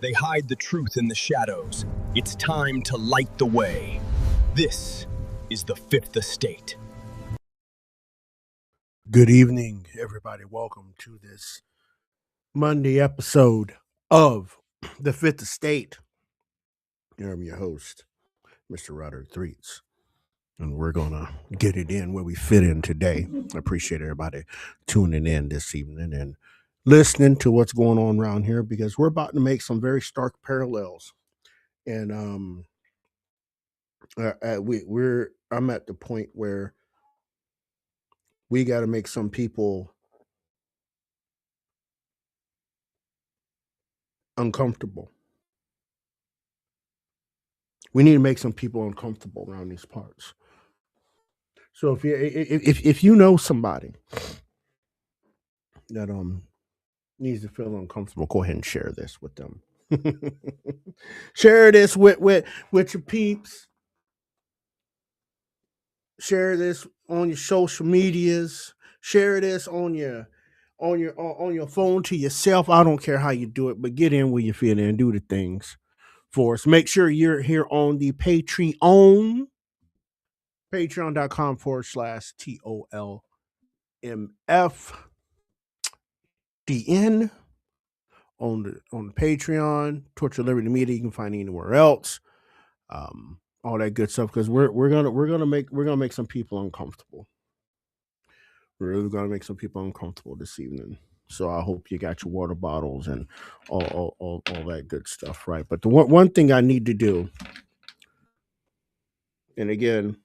They hide the truth in the shadows. It's time to light the way. This is the Fifth Estate. Good evening, everybody. Welcome to this Monday episode of the Fifth Estate. I'm your host, Mr. Roderick Threets, and we're going to get it in where we fit in today. I appreciate everybody tuning in this evening and listening to what's going on around here because we're about to make some very stark parallels. And I'm at the point where we got to make some people uncomfortable. We need to make some people uncomfortable around these parts. So if you know somebody that needs to feel uncomfortable, go ahead and share this with them. Share this with your peeps. Share this on your social medias. Share this on your phone to yourself. I don't care how you do it, but get in where you feel and do the things for us. Make sure you're here on the Patreon. Patreon.com/TOLMFDN on the Patreon. Torch of Liberty Media, you can find anywhere else. All that good stuff, because we're gonna make some people uncomfortable. We're really gonna make some people uncomfortable this evening. So I hope you got your water bottles and all that good stuff, right? But the one thing I need to do, and again,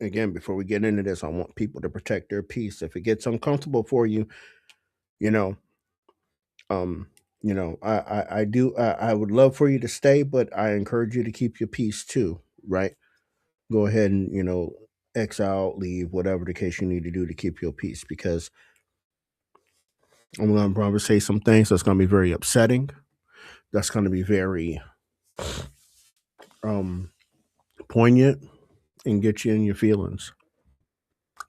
before we get into this, I want people to protect their peace. If it gets uncomfortable for you, I would love for you to stay, but I encourage you to keep your peace too, right? Go ahead and, X out, leave, whatever the case you need to do to keep your peace, because I'm going to probably say some things that's going to be very upsetting. That's going to be very poignant and get you in your feelings.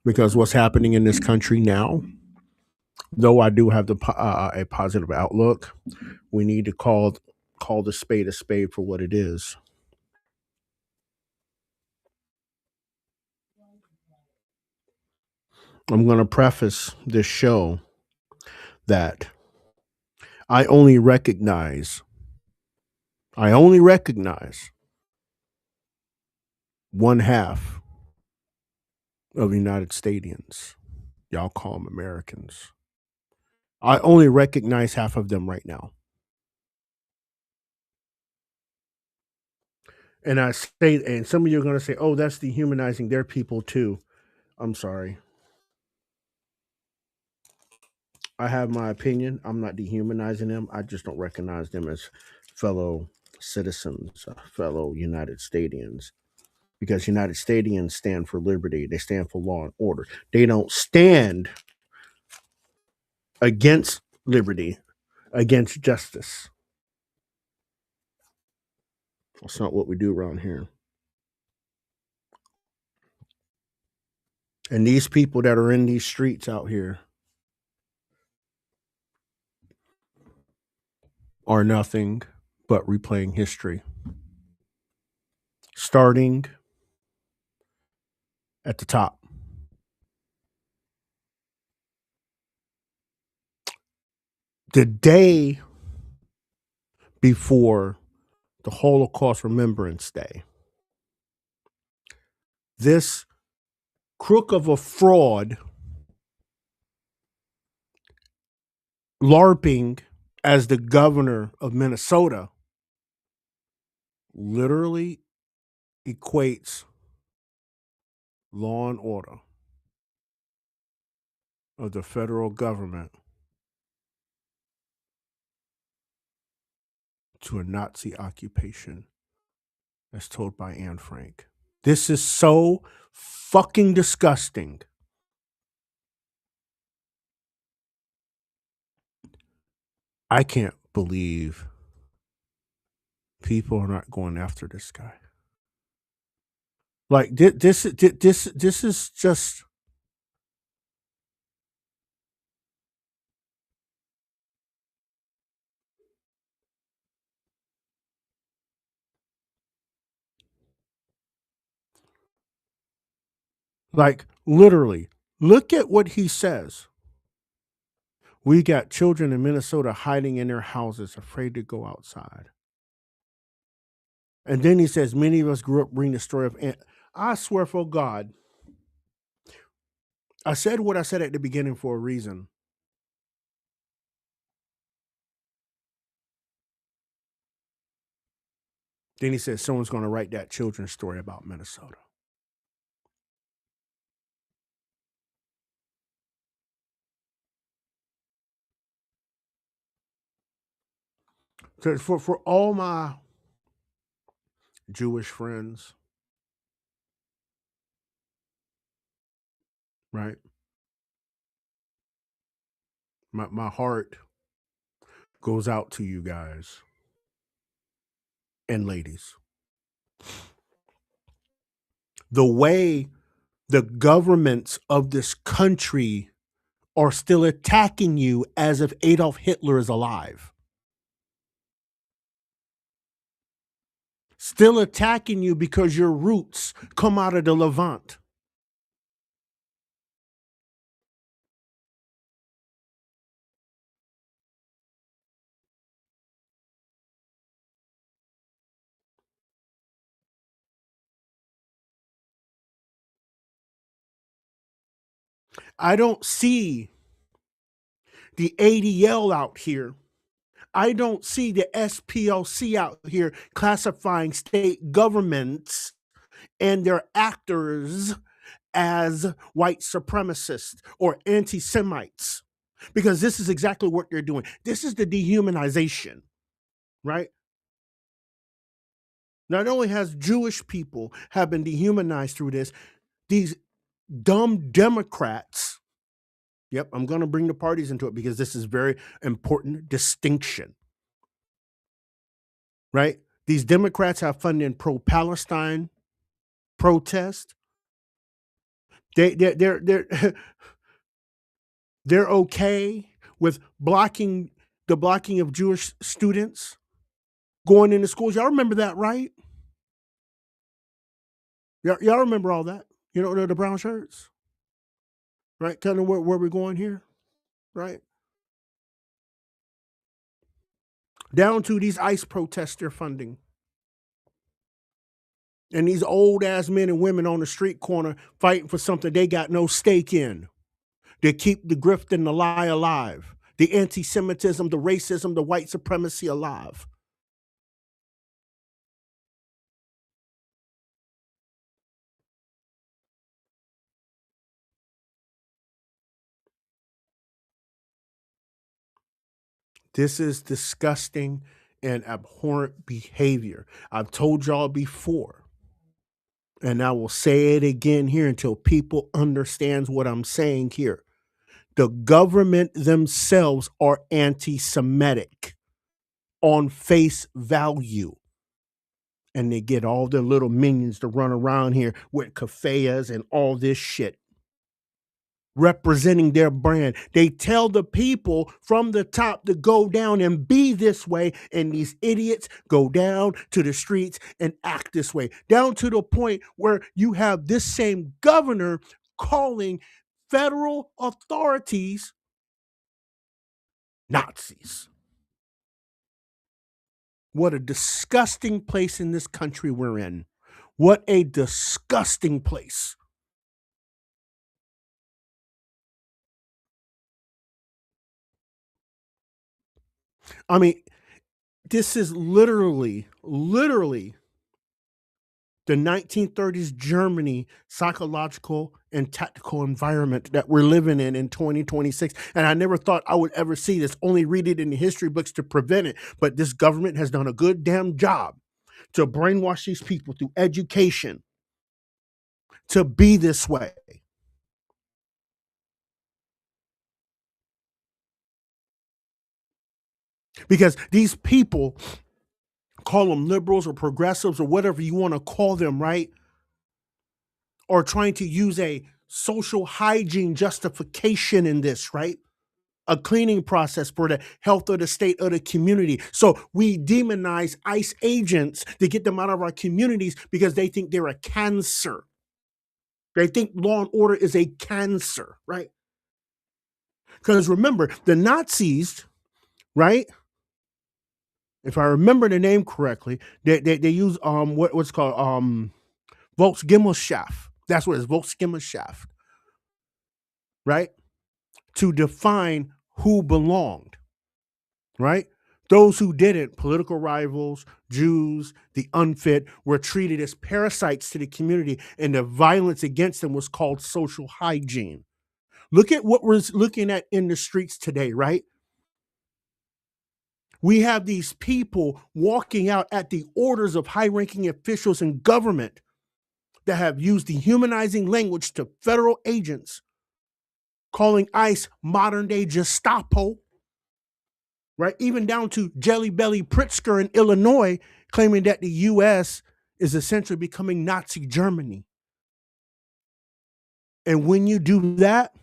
Because what's happening in this country now, though I do have a positive outlook, we need to call the spade a spade for what it is. I'm going to preface this show that I only recognize one half of United Stadians. Y'all call them Americans. I only recognize half of them right now. And I say, and some of you are going to say, oh, that's dehumanizing their people too. I'm sorry. I have my opinion. I'm not dehumanizing them. I just don't recognize them as fellow citizens, fellow United Stadians. Because United Stadians stand for liberty. They stand for law and order. They don't stand against liberty, against justice. That's not what we do around here. And these people that are in these streets out here are nothing but replaying history. Starting at the top. The day before the Holocaust Remembrance Day, this crook of a fraud LARPing as the governor of Minnesota literally equates law and order of the federal government to a Nazi occupation, as told by Anne Frank. This is so fucking disgusting. I can't believe people are not going after this guy. Like this is just. Like, literally, look at what he says. We got children in Minnesota hiding in their houses, afraid to go outside. And then he says, many of us grew up reading the story of I swear for God, I said what I said at the beginning for a reason. Then he says, someone's going to write that children's story about Minnesota. So for all my Jewish friends, right? My heart goes out to you guys and ladies. The way the governments of this country are still attacking you as if Adolf Hitler is alive. Still attacking you because your roots come out of the Levant. I don't see the ADL out here. I don't see the SPLC out here classifying state governments and their actors as white supremacists or anti-Semites, because this is exactly what they're doing. This is the dehumanization, right? Not only has Jewish people have been dehumanized through this, these dumb Democrats, yep, I'm going to bring the parties into it because this is very important distinction, right? These Democrats have funded pro-Palestine protest. They're they're okay with blocking of Jewish students going into schools. Y'all remember that, right? Y'all remember all that? You know, the brown shirts, right? Kind of where we're going here, right? Down to these ICE protests they're funding. And these old ass men and women on the street corner fighting for something they got no stake in. They keep the grift and the lie alive, the anti-Semitism, the racism, the white supremacy alive. This is disgusting and abhorrent behavior. I've told y'all before, and I will say it again here until people understands what I'm saying here. The government themselves are anti-Semitic on face value. And they get all their little minions to run around here with kafayas and all this shit, representing their brand. They tell the people from the top to go down and be this way, and these idiots go down to the streets and act this way, down to the point where you have this same governor calling federal authorities Nazis. What a disgusting place in this country we're in. What a disgusting place. I mean, this is literally the 1930s Germany psychological and tactical environment that we're living in 2026. And I never thought I would ever see this, only read it in the history books to prevent it. But this government has done a good damn job to brainwash these people through education to be this way. Because these people, call them liberals or progressives or whatever you want to call them, right? Or trying to use a social hygiene justification in this, right? A cleaning process for the health of the state of the community. So we demonize ICE agents to get them out of our communities because they think they're a cancer. They think law and order is a cancer, right? Because remember, the Nazis, right? If I remember the name correctly, they use what's called Volksgemeinschaft. That's what it's Volksgemeinschaft, right? To define who belonged, right? Those who didn't, political rivals, Jews, the unfit, were treated as parasites to the community, and the violence against them was called social hygiene. Look at what we're looking at in the streets today, right? We have these people walking out at the orders of high-ranking officials in government that have used dehumanizing language to federal agents, calling ICE modern-day Gestapo, right? Even down to Jelly Belly Pritzker in Illinois, claiming that the U.S. is essentially becoming Nazi Germany. And when you do that,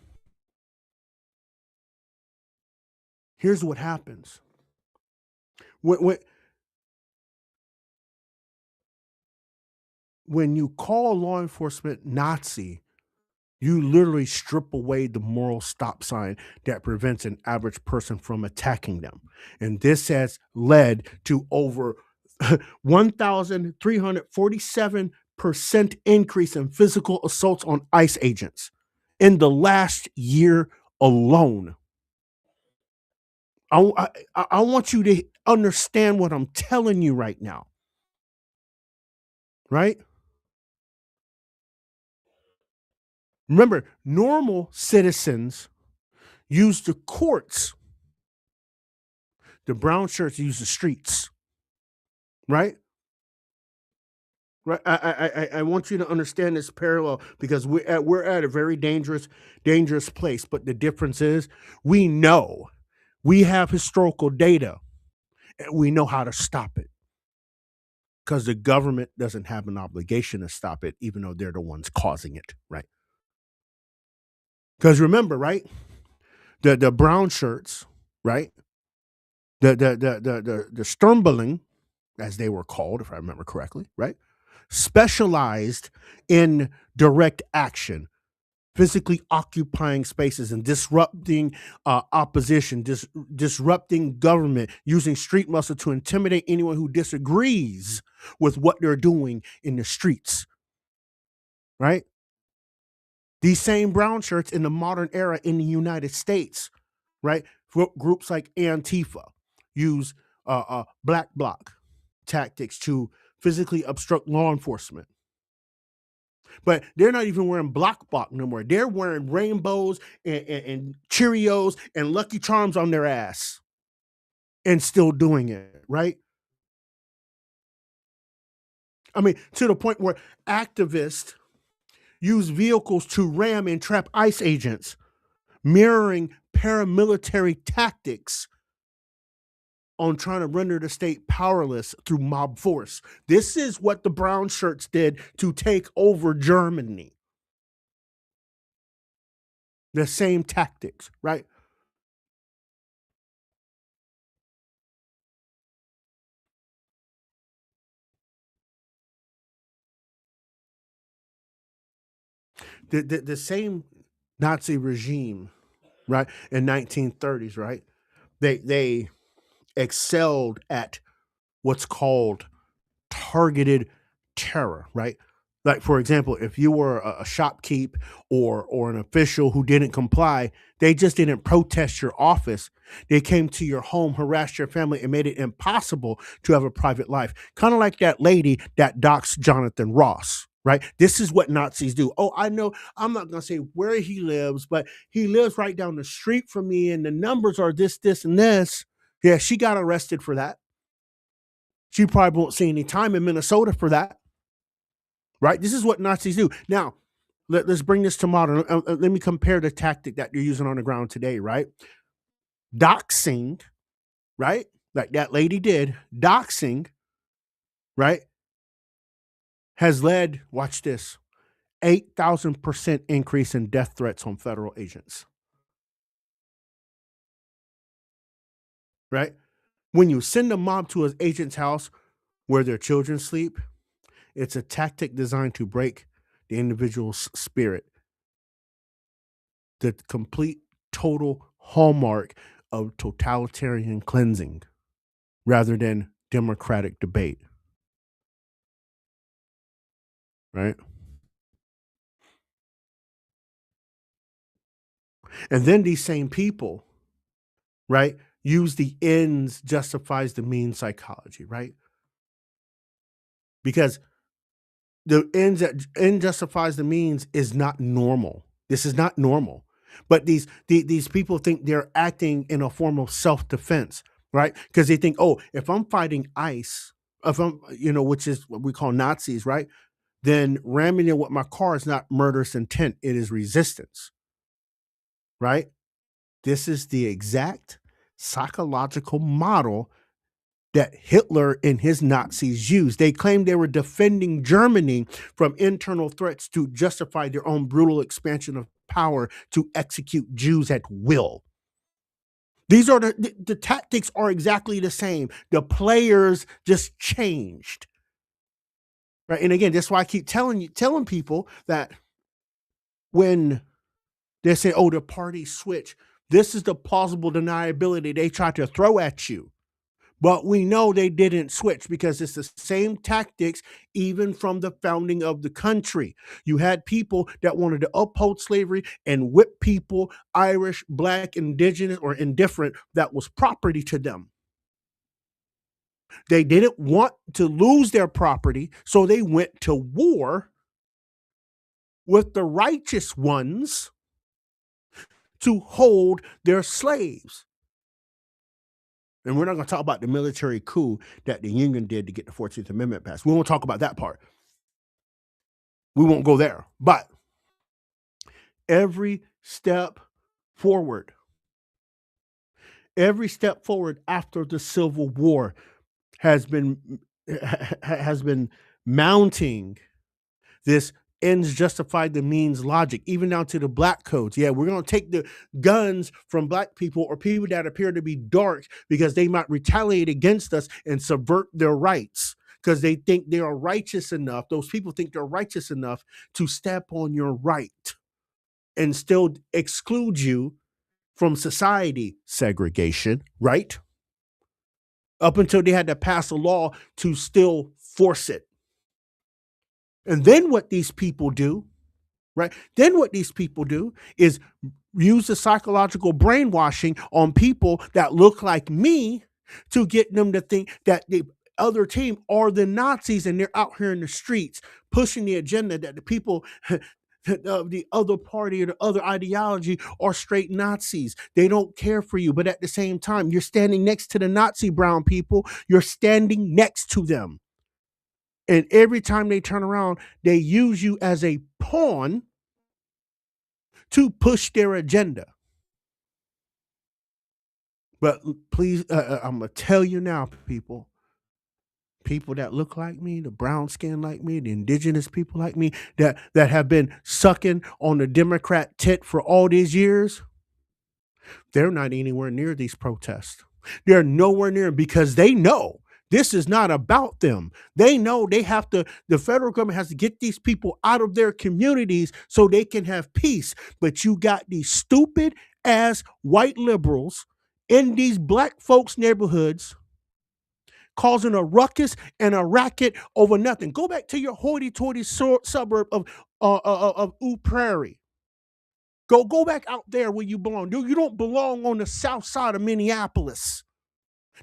here's what happens. When you call law enforcement Nazi, you literally strip away the moral stop sign that prevents an average person from attacking them. And this has led to over 1,347% increase in physical assaults on ICE agents in the last year alone. I want you to understand what I'm telling you right now, right? Remember, normal citizens use the courts. The brown shirts use the streets, right? Right. I want you to understand this parallel because we're at a very dangerous place. But the difference is we know we have historical data and we know how to stop it because the government doesn't have an obligation to stop it, even though they're the ones causing it, right? Because remember, right? The brown shirts, right? The Sturmbling, as they were called, if I remember correctly, right? Specialized in direct action, physically occupying spaces and disrupting opposition, disrupting government, using street muscle to intimidate anyone who disagrees with what they're doing in the streets, right? These same brown shirts in the modern era in the United States, right? Groups like Antifa use black bloc tactics to physically obstruct law enforcement. But they're not even wearing block no more. They're wearing rainbows and Cheerios and Lucky Charms on their ass and still doing it, right? I mean, to the point where activists use vehicles to ram and trap ICE agents, mirroring paramilitary tactics on trying to render the state powerless through mob force. This is what the brown shirts did to take over Germany. The same tactics, right? The same Nazi regime, right, in 1930s, right? They excelled at what's called targeted terror, right? Like, for example, if you were a shopkeep or an official who didn't comply, they just didn't protest your office. They came to your home, harassed your family, and made it impossible to have a private life. Kind of like that lady that doxed Jonathan Ross, right? This is what Nazis do. Oh, I know, I'm not going to say where he lives, but he lives right down the street from me, and the numbers are this, this, and this. Yeah, she got arrested for that. She probably won't see any time in Minnesota for that. Right? This is what Nazis do. Now, let's bring this to modern. Let me compare the tactic that you're using on the ground today, right? Doxing, right? Like that lady did. Doxing, right? Has led, watch this, 8,000% increase in death threats on federal agents. Right? When you send a mob to an agent's house where their children sleep, it's a tactic designed to break the individual's spirit, the complete, total hallmark of totalitarian cleansing rather than democratic debate. Right? And then these same people, right, use the ends justifies the means psychology, right? Because the end justifies the means is not normal. This is not normal. But these people think they're acting in a form of self-defense, right? Because they think, oh, if I'm fighting ICE, if I'm, which is what we call Nazis, right? Then ramming it with my car is not murderous intent, it is resistance. Right? This is the exact psychological model that Hitler and his Nazis used. They claimed they were defending Germany from internal threats to justify their own brutal expansion of power to execute Jews at will. These are the tactics are exactly the same. The players just changed. Right? And again, that's why I keep telling people that when they say, oh, the party switch, this is the plausible deniability they try to throw at you. But we know they didn't switch because it's the same tactics even from the founding of the country. You had people that wanted to uphold slavery and whip people, Irish, Black, Indigenous, or indifferent, that was property to them. They didn't want to lose their property, so they went to war with the righteous ones to hold their slaves. And we're not going to talk about the military coup that the Union did to get the 14th Amendment passed. We won't talk about that part. We won't go there. But every step forward after the Civil War has been mounting this ends justify the means logic, even down to the black codes. Yeah, we're going to take the guns from black people or people that appear to be dark because they might retaliate against us and subvert their rights because they think they are righteous enough. Those people think they're righteous enough to step on your right and still exclude you from society. Segregation, right? Up until they had to pass a law to still force it. And then what these people do, right? Then what these people do is use the psychological brainwashing on people that look like me to get them to think that the other team are the Nazis and they're out here in the streets pushing the agenda that the people of the other party or the other ideology are straight Nazis. They don't care for you. But at the same time, you're standing next to the Nazi brown people. You're standing next to them. And every time they turn around, they use you as a pawn to push their agenda. But please, I'm going to tell you now, people that look like me, the brown skin like me, the indigenous people like me, that have been sucking on the Democrat tit for all these years, they're not anywhere near these protests. They're nowhere near because they know this is not about them. They know they have to, the federal government has to get these people out of their communities so they can have peace. But you got these stupid ass white liberals in these black folks' neighborhoods causing a ruckus and a racket over nothing. Go back to your hoity-toity suburb of Eau Prairie. Go back out there where you belong. You don't belong on the south side of Minneapolis.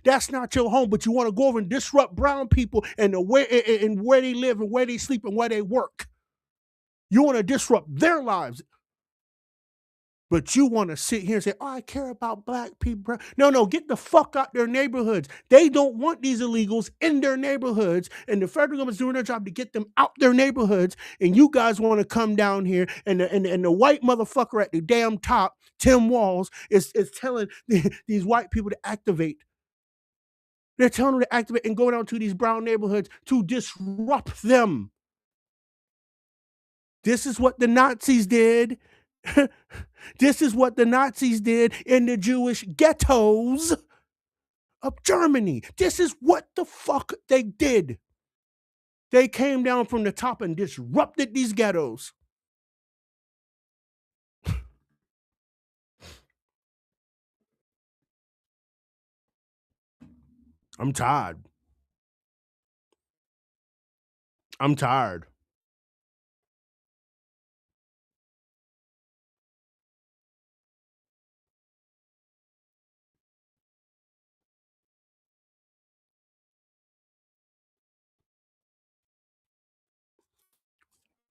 That's not your home, but you want to go over and disrupt brown people and where they live and where they sleep and where they work. You want to disrupt their lives. But you want to sit here and say, oh, I care about black people. No, get the fuck out their neighborhoods. They don't want these illegals in their neighborhoods, and the federal government's doing their job to get them out their neighborhoods, and you guys want to come down here, and the white motherfucker at the damn top, Tim Walz, is telling these white people to activate. They're telling them to activate and go down to these brown neighborhoods to disrupt them. This is what the Nazis did. This is what the Nazis did in the Jewish ghettos of Germany. This is what the fuck they did. They came down from the top and disrupted these ghettos. I'm tired. I'm tired.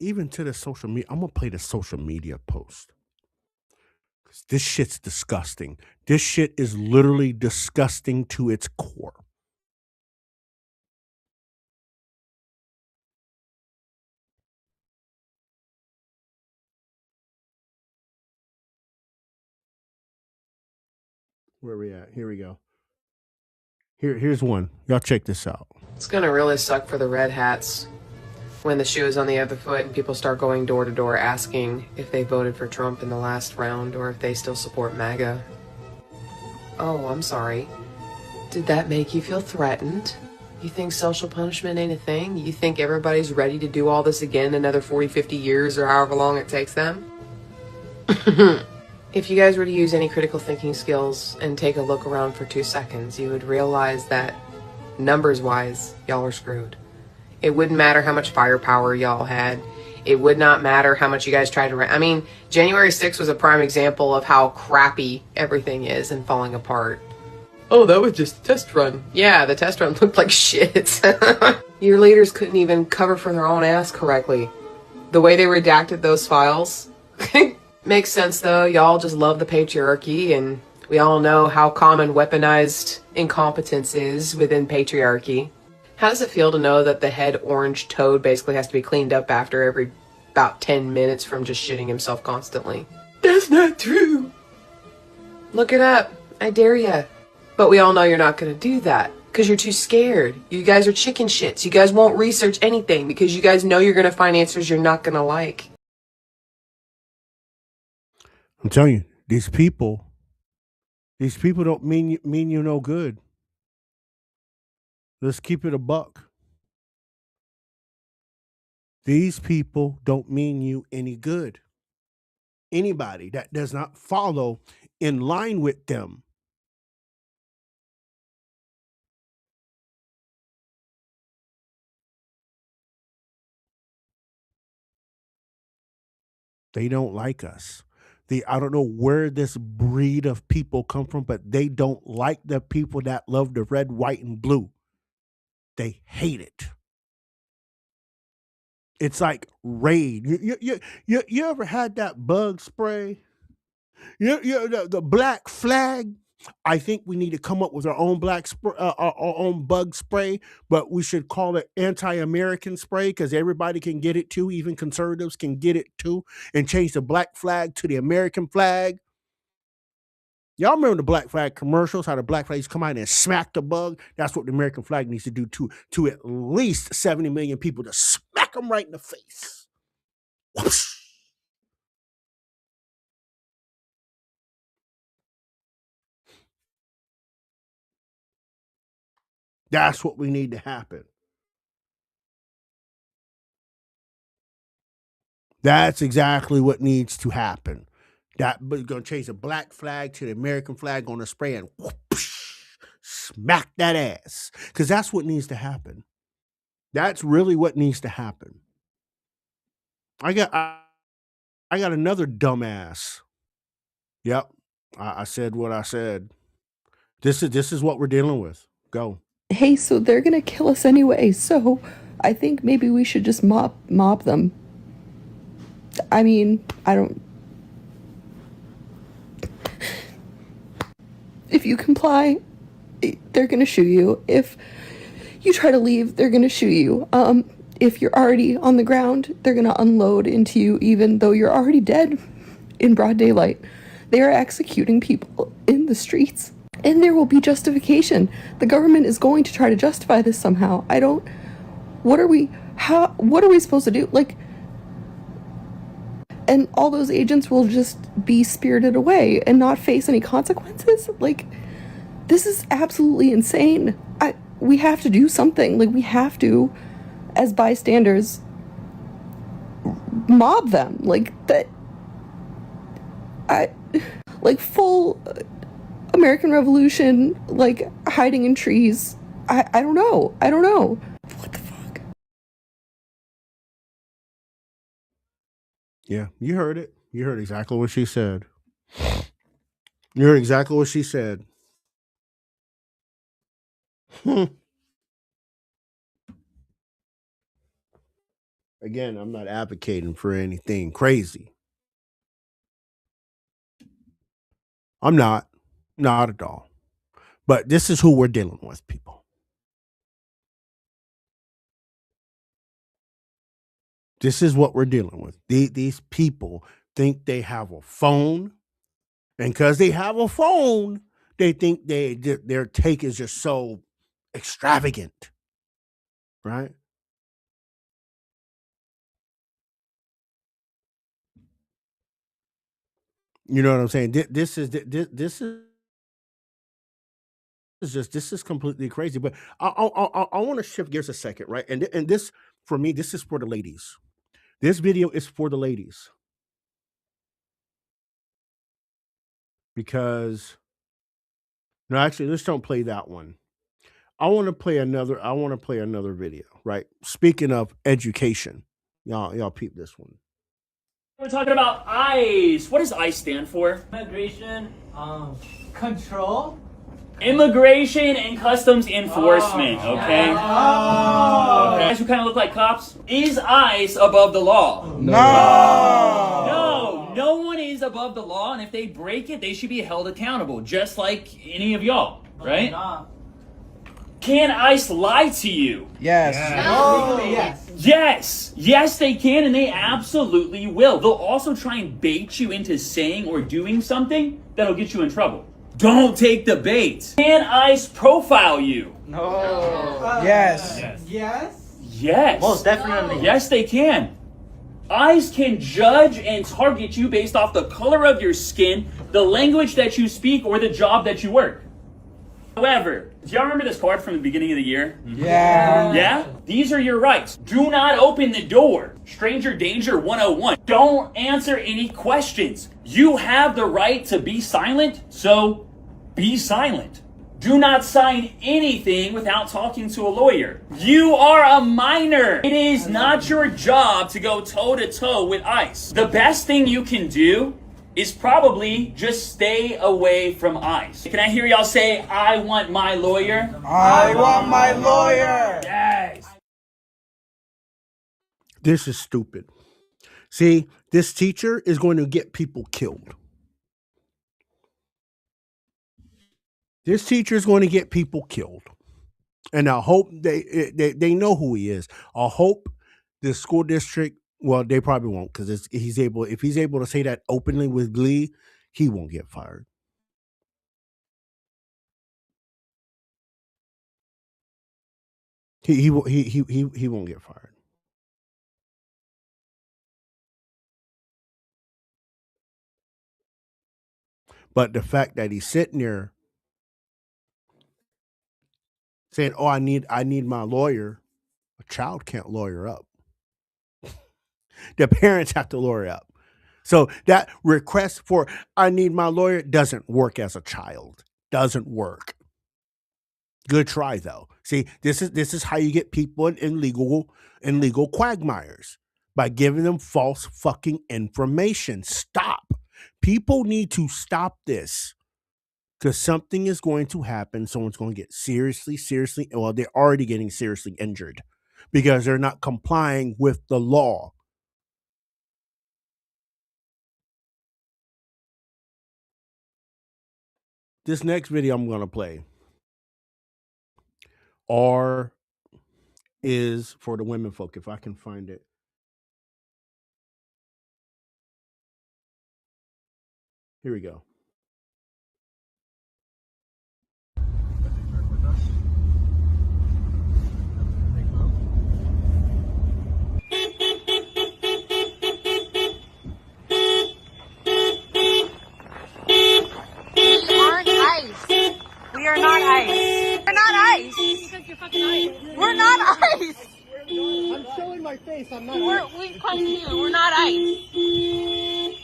Even to the social media, I'm gonna play the social media post. This shit's disgusting. This shit is literally disgusting to its core. Where we at? Here we go. Here's one. Y'all check this out. It's gonna really suck for the red hats when the shoe is on the other foot and people start going door to door asking if they voted for Trump in the last round or if they still support MAGA. Oh, I'm sorry. Did that make you feel threatened? You think social punishment ain't a thing? You think everybody's ready to do all this again another 40, 50 years or however long it takes them? If you guys were to use any critical thinking skills and take a look around for 2 seconds, you would realize that numbers-wise, y'all are screwed. It wouldn't matter how much firepower y'all had. It would not matter how much you guys tried to... I mean, January 6th was a prime example of how crappy everything is and falling apart. Oh, that was just a test run. Yeah, the test run looked like shit. Your leaders couldn't even cover for their own ass correctly. The way they redacted those files... Makes sense, though. Y'all just love the patriarchy, and we all know how common weaponized incompetence is within patriarchy. How does it feel to know that the head orange toad basically has to be cleaned up after every about 10 minutes from just shitting himself constantly? That's not true. Look it up. I dare ya. But we all know you're not going to do that because you're too scared. You guys are chicken shits. You guys won't research anything because you guys know you're going to find answers you're not going to like. I'm telling you, these people don't mean you no good. Let's keep it a buck. These people don't mean you any good. Anybody that does not follow in line with them. They don't like us. I don't know where this breed of people come from, but they don't like the people that love the red, white, and blue. They hate it. It's like Raid. You ever had that bug spray? The black flag. I think we need to come up with our own our own bug spray, but we should call it anti-American spray because everybody can get it too. Even conservatives can get it too, and change the black flag to the American flag. Y'all remember the black flag commercials? How the black flags come out and smack the bug? That's what the American flag needs to do to at least 70 million people, to smack them right in the face. Whoosh. That's what we need to happen. That's exactly what needs to happen. But going to change the black flag to the American flag on a spray and whoosh, smack that ass. Because that's what needs to happen. That's really what needs to happen. I got another dumbass. Yep, I said what I said. This is what we're dealing with. Go. Hey, so they're gonna kill us anyway, so I think maybe we should just mob them. I mean, I don't... If you comply, they're gonna shoot you. If you try to leave, they're gonna shoot you. If you're already on the ground, they're gonna unload into you even though you're already dead in broad daylight. They are executing people in the streets. And there will be justification. The government is going to try to justify this somehow. What are we supposed to do? Like, and all those agents will just be spirited away and not face any consequences? Like, this is absolutely insane. We have to do something. Like, we have to. as bystanders, mob them. Like, that, like, full American Revolution, like, hiding in trees. I don't know. What the fuck? Yeah, you heard it. You heard exactly what she said. You heard exactly what she said. Again, I'm not advocating for anything crazy. I'm not at all. But this is who we're dealing with, people. This is what we're dealing with. These people think they have a phone, and because they have a phone, they think their take is just so extravagant, right? You know what I'm saying? This is completely crazy. But I want to shift gears a second, right? And this, for me, this is for the ladies. This video is for the ladies, because no, actually, let's don't play that one. I want to play another video, right? Speaking of education, y'all peep this one. We're talking about ICE. What does ICE stand for? Immigration, control. Immigration and Customs Enforcement, okay? Oh. Okay. Guys who kind of look like cops. Is ICE above the law? No one is above the law, and if they break it, they should be held accountable, just like any of y'all, right? Can ICE lie to you? Yes. Yes, they can, and they absolutely will. They'll also try and bait you into saying or doing something that'll get you in trouble. Don't take the bait. Can ICE profile you? No. Yes. Yes. Most definitely. Yes, they can. ICE can judge and target you based off the color of your skin, the language that you speak, or the job that you work. However, do y'all remember this card from the beginning of the year? Yeah. Yeah? These are your rights. Do not open the door. Stranger danger 101. Don't answer any questions. You have the right to be silent, so be silent. Do not sign anything without talking to a lawyer. You are a minor. It is not your job to go toe-to-toe with ICE. The best thing you can do is probably just stay away from ICE. Can I hear y'all say, I want my lawyer? I want my lawyer. Yes. This is stupid. See, this teacher is going to get people killed. This teacher is going to get people killed. And I hope they know who he is. I hope the school district, well, they probably won't, because if he's able to say that openly with glee, he won't get fired. He won't get fired. But the fact that he's sitting there saying, "Oh, I need my lawyer," a child can't lawyer up. The parents have to lawyer up. So that request for "I need my lawyer" doesn't work as a child. Doesn't work. Good try though. See, this is how you get people in legal quagmires, by giving them false fucking information. Stop. People need to stop this, because something is going to happen. Someone's going to get seriously, well, they're already getting seriously injured because they're not complying with the law. This next video I'm going to play is for the women folk, if I can find it. Here we go. We are not ICE. We're not ICE. We're not ICE. my face. I'm not. We come to you. We're not ICE.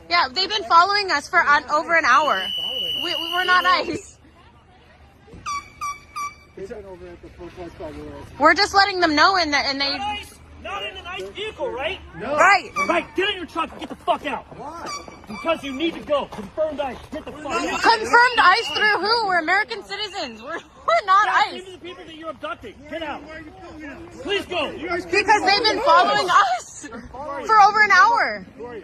Yeah, they've been following us for over an hour. We're not ICE. We're just letting them know, and they. Not in a nice vehicle, right? No. Right. Right, get in your truck and get the fuck out. Why? Because you need to go. Confirmed ICE. Get the fuck out. Confirmed ICE through who? We're American citizens. We're not ICE. These are the people that you're abducting. Get out. Please go. Because they've been following us for over an hour. Why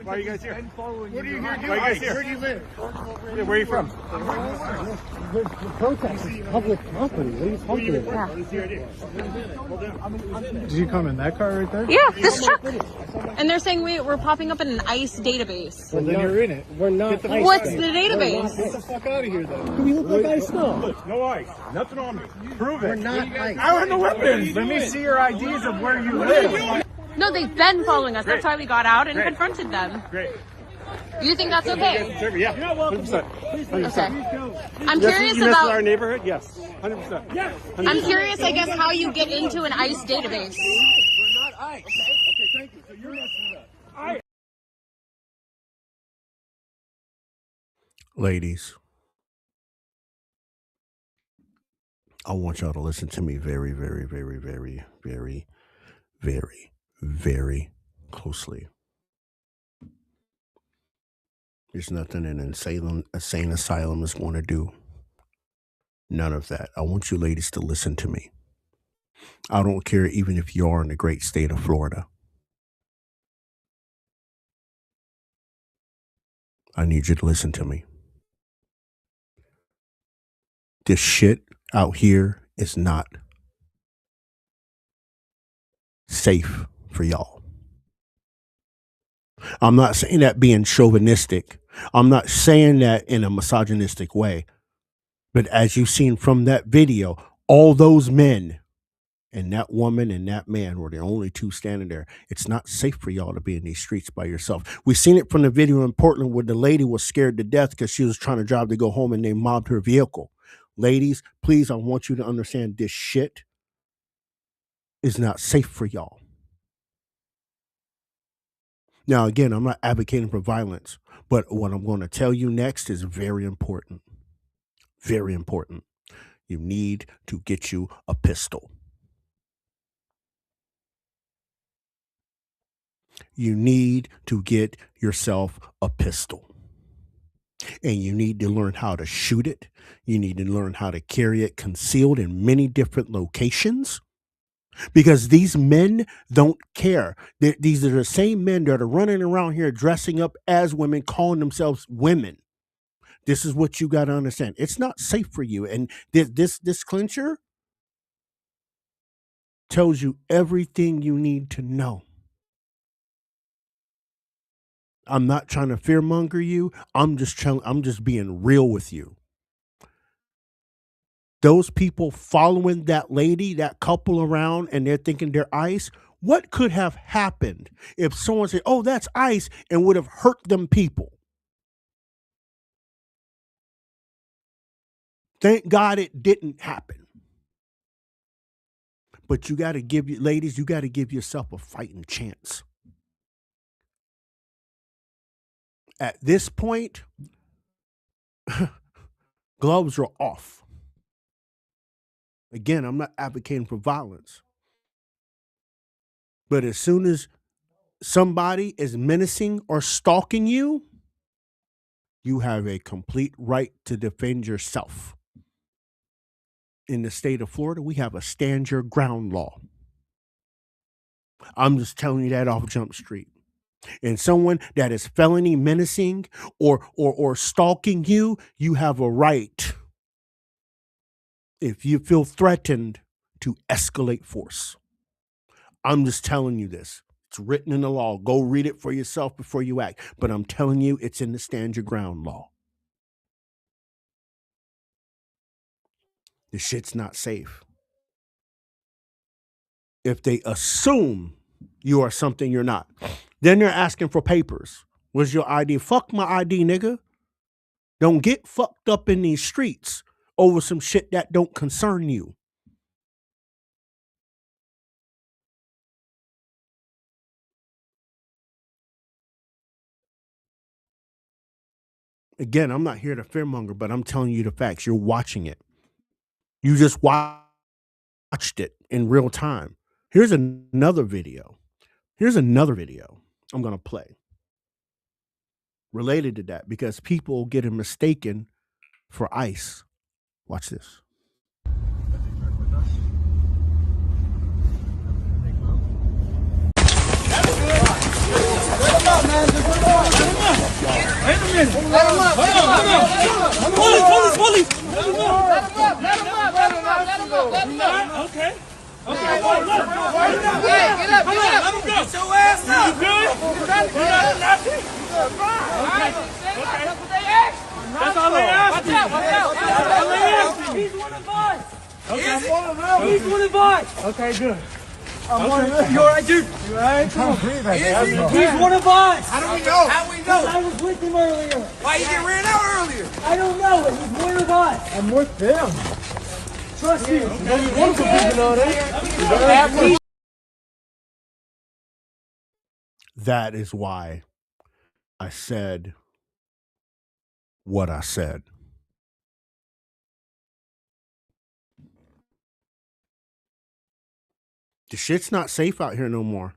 are you guys here? What are you here doing? Why are you guys here? Where do you live? Yeah, where are you from? The protest is public property. What are you talking about? Did you come in that car right there? Yeah, this truck. And they're saying we're popping up in an ICE database. Well, then you're in it. We're not. What's the database? Get the fuck out of here, then. Do we look like ICE now? No ice. Nothing on me. Prove it. We're not ICE. I want the weapons. Let me see your IDs of where you live. No, they've been following us. That's why we got out and confronted them. Great. You think that's okay? Yeah. 100%. Okay. I'm curious You mess with our about. neighborhood? Yes. 100%. Yes. I'm curious, I guess, how you get into an ICE database. We're not ICE. Okay, thank you. So you're messing it up. Ladies, I want y'all to listen to me very, very, very, very, very, very, very closely. There's nothing an insane asylum is going to do. None of that. I want you ladies to listen to me. I don't care even if you are in the great state of Florida. I need you to listen to me. This shit out here is not safe for y'all. I'm not saying that being chauvinistic. I'm not saying that in a misogynistic way. But as you've seen from that video, all those men and that woman and that man were the only two standing there. It's not safe for y'all to be in these streets by yourself. We've seen it from the video in Portland where the lady was scared to death because she was trying to drive to go home and they mobbed her vehicle. Ladies, please, I want you to understand this shit is not safe for y'all. Now, again, I'm not advocating for violence, but what I'm going to tell you next is very important. Very important. You need to get you a pistol. You need to get yourself a pistol. And you need to learn how to shoot it. You need to learn how to carry it concealed in many different locations. Because these men don't care. These are the same men that are running around here dressing up as women, calling themselves women. This is what you got to understand. It's not safe for you. And this clincher tells you everything you need to know. I'm not trying to fearmonger you. I'm just being real with you. Those people following that lady, that couple around, and they're thinking they're ICE. What could have happened if someone said, oh, that's ICE, and would have hurt them people? Thank God it didn't happen. But you got to ladies, you got to give yourself a fighting chance. At this point, gloves are off. Again, I'm not advocating for violence. But as soon as somebody is menacing or stalking you, you have a complete right to defend yourself. In the state of Florida, we have a stand your ground law. I'm just telling you that off Jump Street. And someone that is felony menacing or stalking you, you have a right, if you feel threatened, to escalate force. I'm just telling you this. It's written in the law. Go read it for yourself before you act. But I'm telling you, it's in the stand your ground law. The shit's not safe. If they assume you are something you're not, then they're asking for papers. Where's your ID? Fuck my ID, nigga. Don't get fucked up in these streets over some shit that don't concern you. Again, I'm not here to fearmonger, but I'm telling you the facts. You're watching it. You just watched it in real time. Here's another video. Here's another video I'm going to play related to that because people get it mistaken for ICE. Watch this. That's all they ask. He's one of us. Okay, I'm one of them. He's one of us. Okay, good. I'm one of them. You all right, dude? You all right? Come on. He's one of us. How do we know? How do we know? I was with him earlier. Why you get ran out earlier? I don't know. He's one of us. I'm with them. Trust me. Okay. One people know that. That is why I said what I said. The shit's not safe out here no more.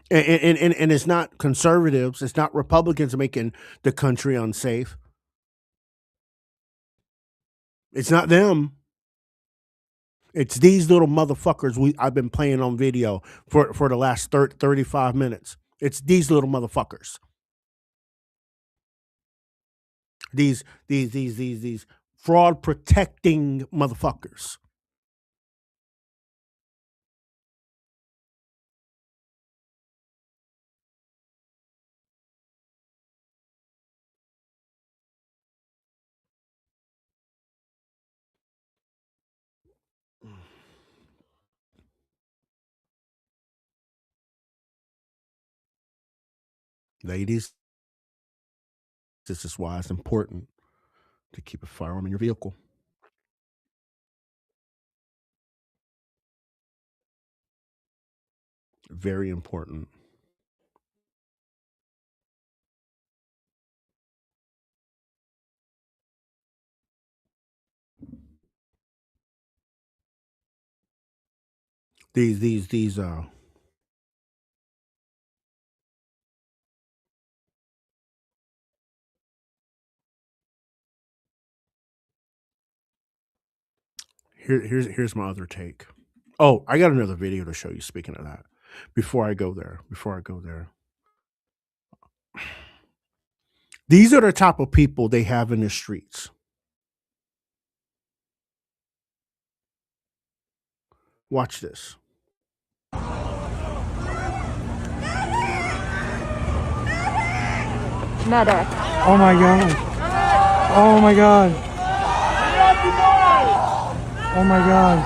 And it's not conservatives, it's not Republicans making the country unsafe. It's not them. It's these little motherfuckers I've been playing on video for the last 35 minutes. It's these little motherfuckers. These fraud protecting motherfuckers. Ladies, this is why it's important to keep a firearm in your vehicle. Very important. These here's my other take. Oh, I got another video to show you. Speaking of that, before I go there, these are the type of people they have in the streets. Watch this. Medic. Oh my god. Oh my god. Oh my god.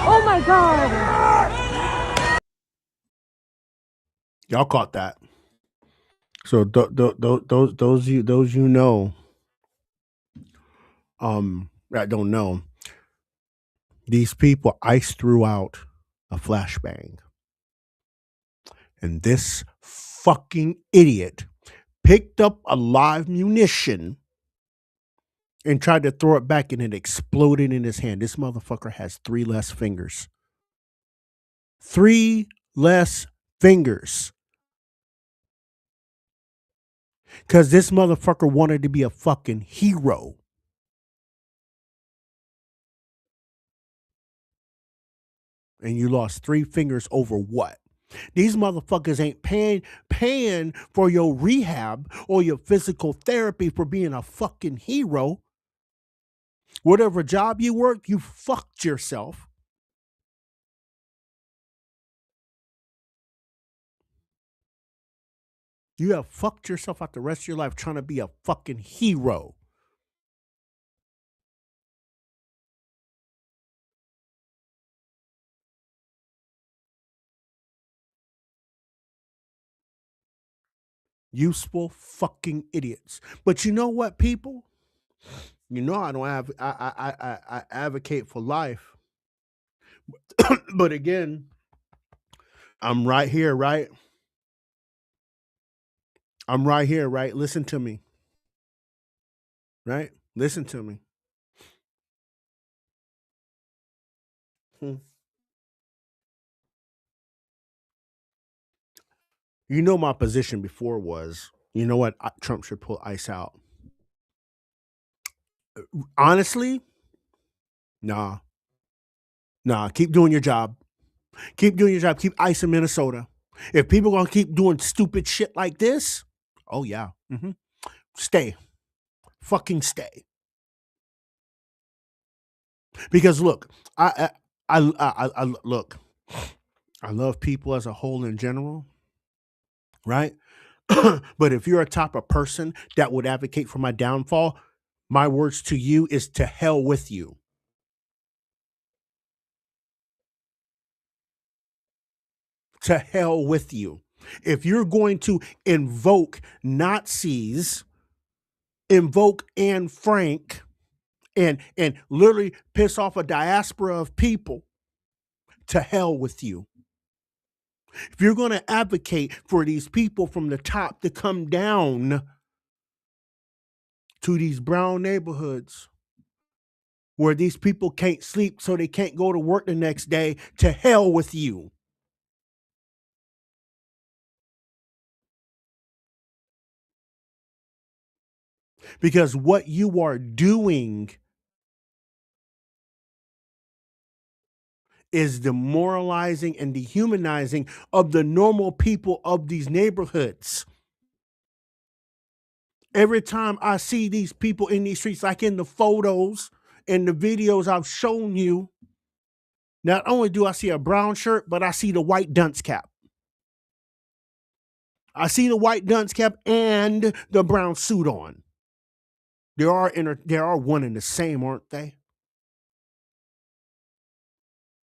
Oh my god. Y'all caught that. So those you know, that don't know, these people ICE threw out a flashbang, and this fucking idiot picked up a live munition and tried to throw it back, and it exploded in his hand. This motherfucker has 3 less fingers. 3 less fingers. Because this motherfucker wanted to be a fucking hero. And you lost 3 fingers over what? These motherfuckers ain't paying for your rehab or your physical therapy for being a fucking hero. Whatever job you work, you fucked yourself. You have fucked yourself out the rest of your life trying to be a fucking hero. Useful fucking idiots. But you know what, people? You know I don't have I advocate for life. But again, I'm right here, right? I'm right here, right? Listen to me. Right? Listen to me. You know my position before was, you know what? Trump should pull ICE out. Honestly, nah. Keep doing your job. Keep doing your job. Keep ICE in Minnesota. If people gonna keep doing stupid shit like this, oh yeah, stay, fucking stay. Because look, I look, I love people as a whole in general, right? But if you're a type of person that would advocate for my downfall, my words to you is to hell with you. To hell with you. If you're going to invoke Nazis, invoke Anne Frank, and literally piss off a diaspora of people, to hell with you. If you're going to advocate for these people from the top to come down to these brown neighborhoods where these people can't sleep so they can't go to work the next day, to hell with you. Because what you are doing is demoralizing and dehumanizing of the normal people of these neighborhoods. Every time I see these people in these streets, like in the photos and the videos I've shown you, not only do I see a brown shirt, but I see the white dunce cap. I see the white dunce cap and the brown suit on. They are one and the same, aren't they?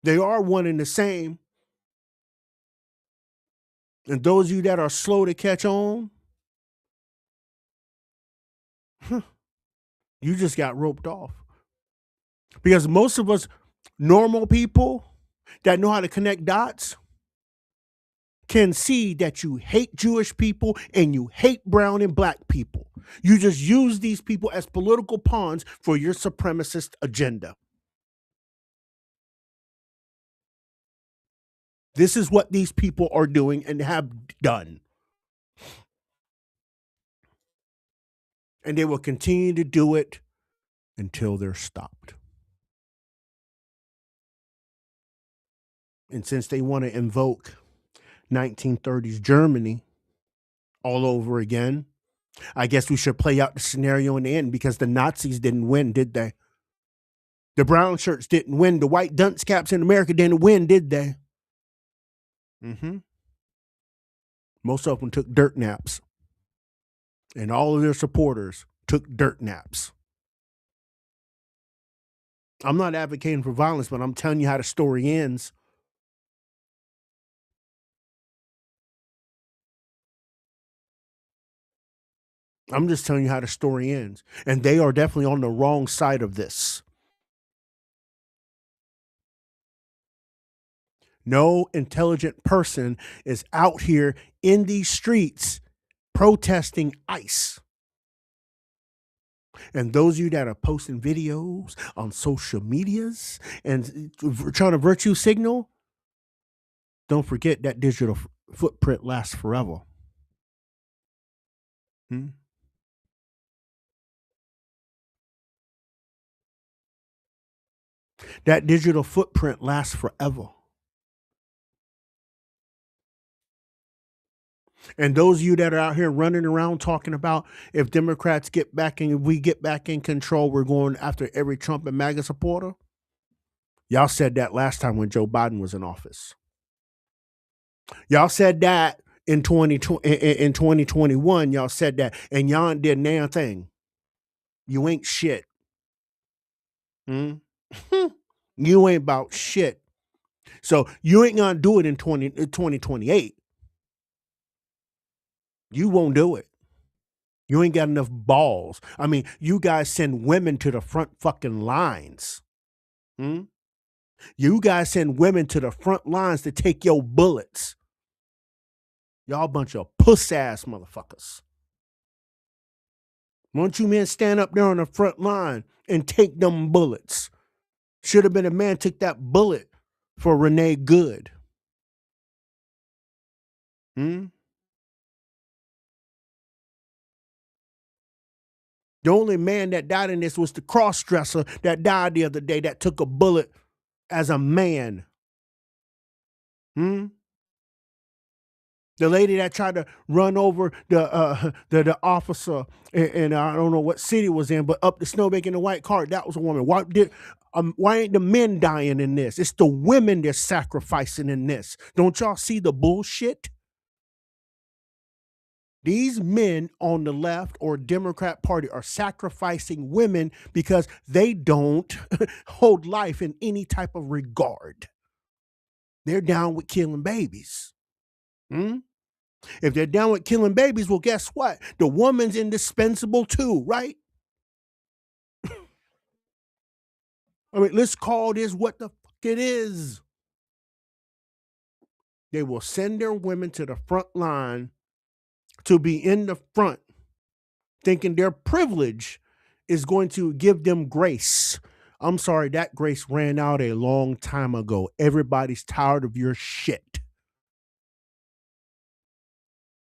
They are one and the same. And those of you that are slow to catch on, you just got roped off. Because most of us normal people that know how to connect dots can see that you hate Jewish people and you hate brown and black people. You just use these people as political pawns for your supremacist agenda. This is what these people are doing and have done. And they will continue to do it until they're stopped. And since they want to invoke 1930s Germany all over again, I guess we should play out the scenario in the end, because the Nazis didn't win, did they? The brown shirts didn't win. The white dunce caps in America didn't win, did they? Most of them took dirt naps. And all of their supporters took dirt naps. I'm not advocating for violence, but I'm telling you how the story ends. I'm just telling you how the story ends. And they are definitely on the wrong side of this. No intelligent person is out here in these streets protesting ICE. And those of you that are posting videos on social medias and trying to virtue signal, don't forget that digital footprint lasts forever. That digital footprint lasts forever. And those of you that are out here running around talking about if Democrats get back and if we get back in control, we're going after every Trump and MAGA supporter. Y'all said that last time when Joe Biden was in office. Y'all said that in 2021. Y'all said that, and y'all did a damn thing. You ain't shit. You ain't about shit. So you ain't gonna do it in 2028. You won't do it. You ain't got enough balls. I mean, you guys send women to the front fucking lines. You guys send women to the front lines to take your bullets. Y'all a bunch of puss-ass motherfuckers. Why don't you men stand up there on the front line and take them bullets? Should have been a man took that bullet for Renee Good. The only man that died in this was the cross-dresser that died the other day that took a bullet as a man. The lady that tried to run over the officer and I don't know what city it was in, but up the snowbank in the white car, that was a woman. Why ain't the men dying in this? It's the women they're sacrificing in this. Don't y'all see the bullshit? These men on the left or Democrat Party are sacrificing women because they don't hold life in any type of regard. They're down with killing babies. If they're down with killing babies, well, guess what? The woman's indispensable too, right? I mean, let's call this what the fuck it is. They will send their women to the front line to be in the front, thinking their privilege is going to give them grace. I'm sorry, that grace ran out a long time ago. Everybody's tired of your shit.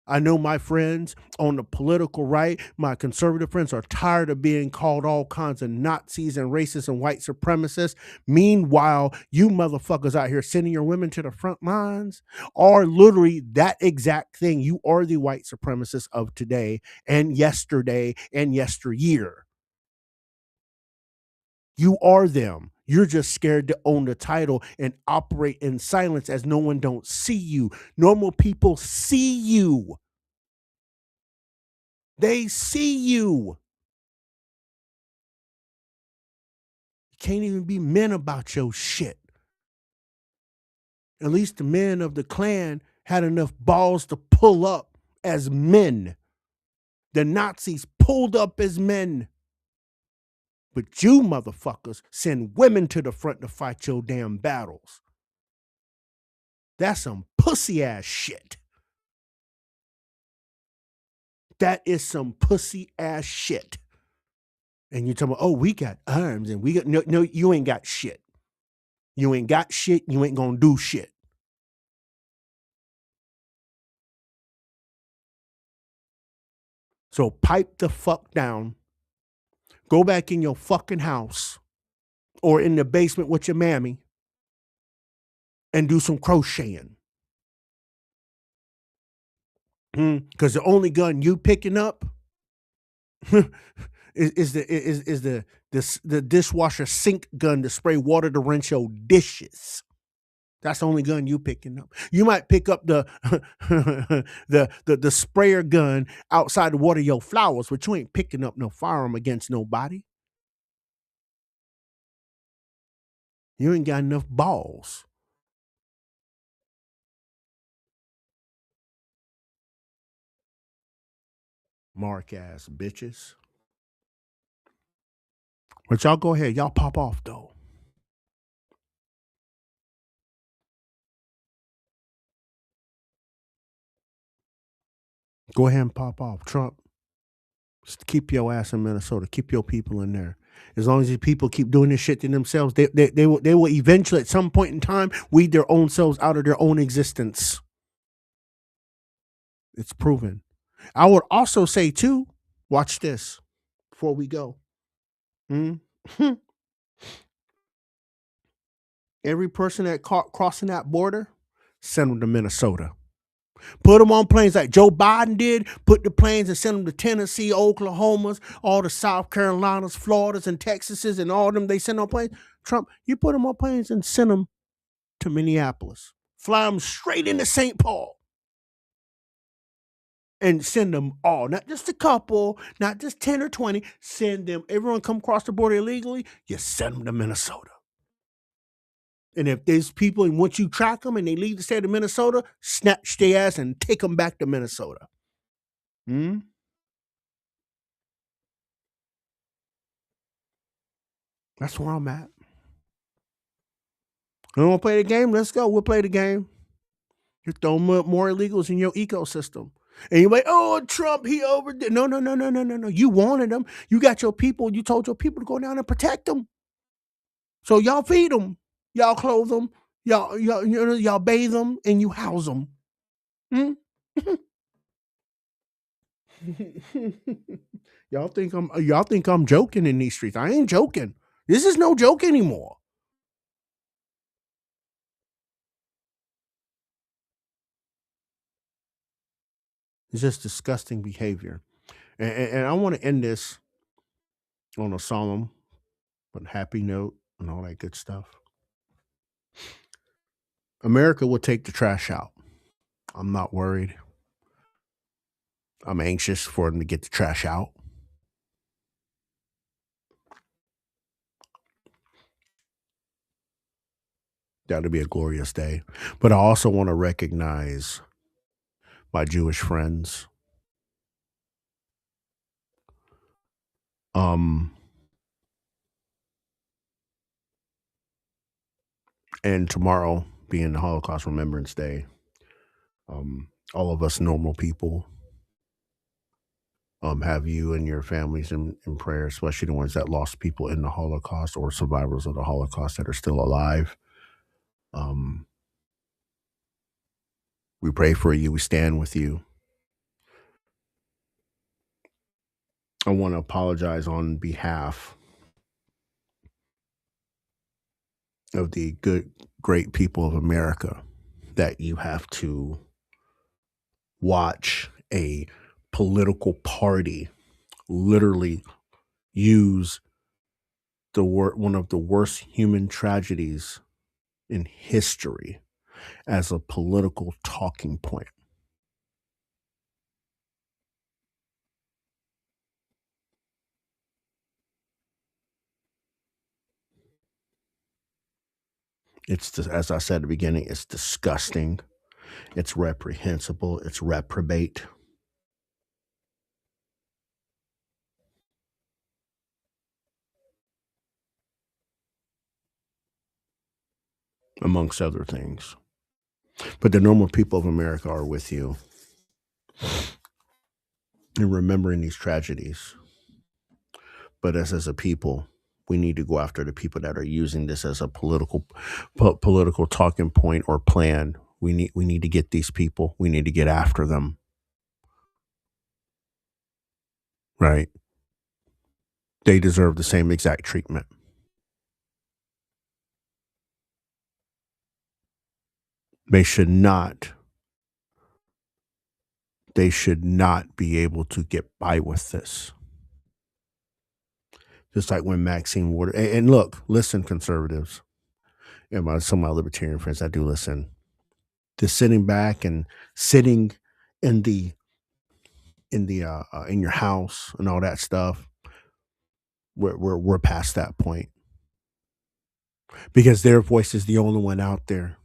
I know my friends on the political right, my conservative friends are tired of being called all kinds of Nazis and racists and white supremacists. Meanwhile, you motherfuckers out here sending your women to the front lines are literally that exact thing. You are the white supremacists of today and yesterday and yesteryear. You are them. You're just scared to own the title and operate in silence as no one don't see you. Normal people see you. They see you. You can't even be men about your shit. At least the men of the Klan had enough balls to pull up as men. The Nazis pulled up as men. But you motherfuckers send women to the front to fight your damn battles. That's some pussy ass shit. That is some pussy ass shit. And you're talking about, oh, we got arms and we got, no, you ain't got shit. You ain't got shit. You ain't gonna do shit. So pipe the fuck down. Go back in your fucking house or in the basement with your mammy and do some crocheting. Because the only gun you picking up is the dishwasher sink gun to spray water to rinse your dishes. That's the only gun you picking up. You might pick up the sprayer gun outside to water your flowers, but you ain't picking up no firearm against nobody. You ain't got enough balls. Mark ass bitches. But y'all go ahead. Y'all pop off though. Go ahead and pop off. Trump, just keep your ass in Minnesota. Keep your people in there. As long as these people keep doing this shit to themselves, they will eventually, at some point in time, weed their own selves out of their own existence. It's proven. I would also say, too, watch this before we go. Every person that crossing that border, send them to Minnesota. Put them on planes like Joe Biden did. Put the planes and send them to Tennessee, Oklahomas, all the South Carolinas, Floridas, and Texases, and all of them they send on planes. Trump, you put them on planes and send them to Minneapolis. Fly them straight into St. Paul. And send them all, not just a couple, not just 10 or 20. Send them, everyone come across the border illegally, you send them to Minnesota. And if there's people, and once you track them and they leave the state of Minnesota, snatch their ass and take them back to Minnesota. That's where I'm at. You want to play the game? Let's go. We'll play the game. You're throwing more illegals in your ecosystem. And you're like, oh, Trump, he overdid. No. You wanted them. You got your people. You told your people to go down and protect them. So y'all feed them. Y'all clothe them. Y'all bathe them and you house them. Y'all think I'm joking in these streets. I ain't joking. This is no joke anymore. It's just disgusting behavior. And I want to end this on a solemn but happy note and all that good stuff. America will take the trash out. I'm not worried. I'm anxious for them to get the trash out. That'll be a glorious day. But I also want to recognize my Jewish friends. And tomorrow being the Holocaust Remembrance Day, all of us normal people have you and your families in prayer, especially the ones that lost people in the Holocaust or survivors of the Holocaust that are still alive. We pray for you. We stand with you. I want to apologize on behalf of the great people of America that you have to watch a political party literally use one of the worst human tragedies in history as a political talking point. It's, as I said at the beginning, it's disgusting. It's reprehensible. It's reprobate. Amongst other things. But the normal people of America are with you in remembering these tragedies. But as a people, we need to go after the people that are using this as a political talking point or plan. We need to get these people. We need to get after them. Right? They deserve the same exact treatment. They should not be able to get by with this. Just like when Maxine Waters, and look, listen, conservatives, and some of my libertarian friends that do listen, just sitting back and sitting in your house and all that stuff, we're past that point. Because their voice is the only one out there.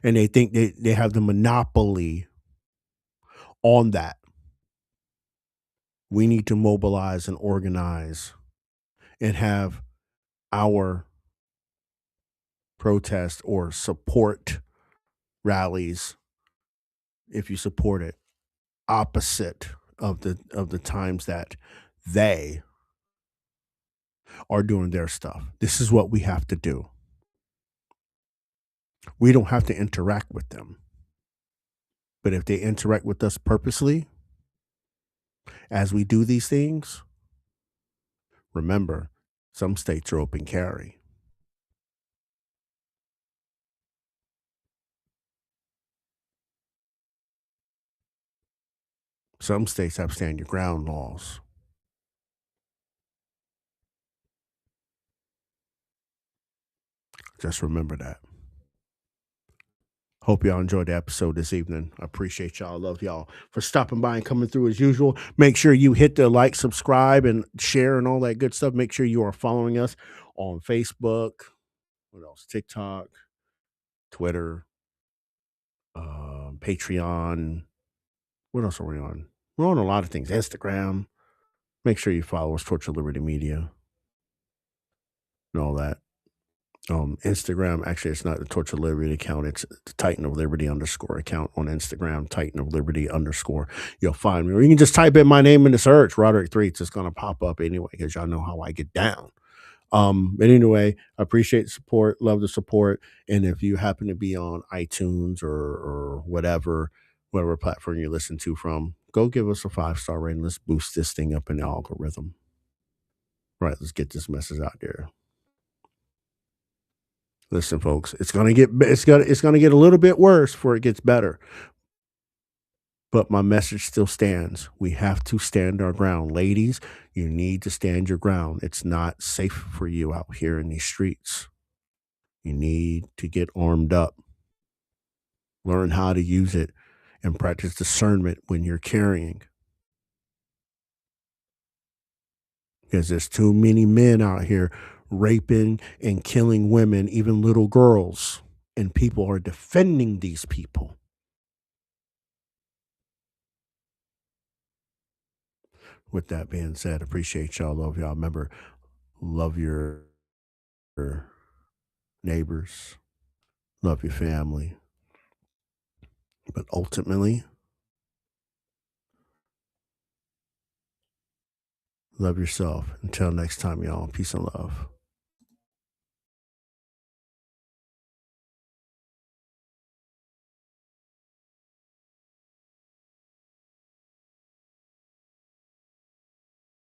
And they think they have the monopoly on that. We need to mobilize and organize and have our protest or support rallies, if you support it, opposite of the times that they are doing their stuff. This is what we have to do. We don't have to interact with them. But if they interact with us purposely, as we do these things, remember, some states are open carry. Some states have stand your ground laws. Just remember that. Hope y'all enjoyed the episode this evening. I appreciate y'all. I love y'all for stopping by and coming through as usual. Make sure you hit the like, subscribe, and share and all that good stuff. Make sure you are following us on Facebook. What else? TikTok, Twitter, Patreon. What else are we on? We're on a lot of things. Instagram. Make sure you follow us, Torch of Liberty Media. and all that. Instagram, actually, it's not the Torch of Liberty account. It's the Titan of Liberty _ account on Instagram, Titan of Liberty _. You'll find me. Or you can just type in my name in the search, Roderick Threets. It's going to pop up anyway, because y'all know how I get down. But anyway, I appreciate the support, love the support. And if you happen to be on iTunes or whatever platform you listen to from, go give us a 5-star rating. Let's boost this thing up in the algorithm. Right, let's get this message out there. Listen, folks, it's gonna get a little bit worse before it gets better. But my message still stands. We have to stand our ground. Ladies, you need to stand your ground. It's not safe for you out here in these streets. You need to get armed up. Learn how to use it and practice discernment when you're carrying. Because there's too many men out here raping and killing women, even little girls. And people are defending these people. With that being said, appreciate y'all. Love y'all. Remember, love your neighbors. Love your family. But ultimately, love yourself. Until next time, y'all. Peace and love.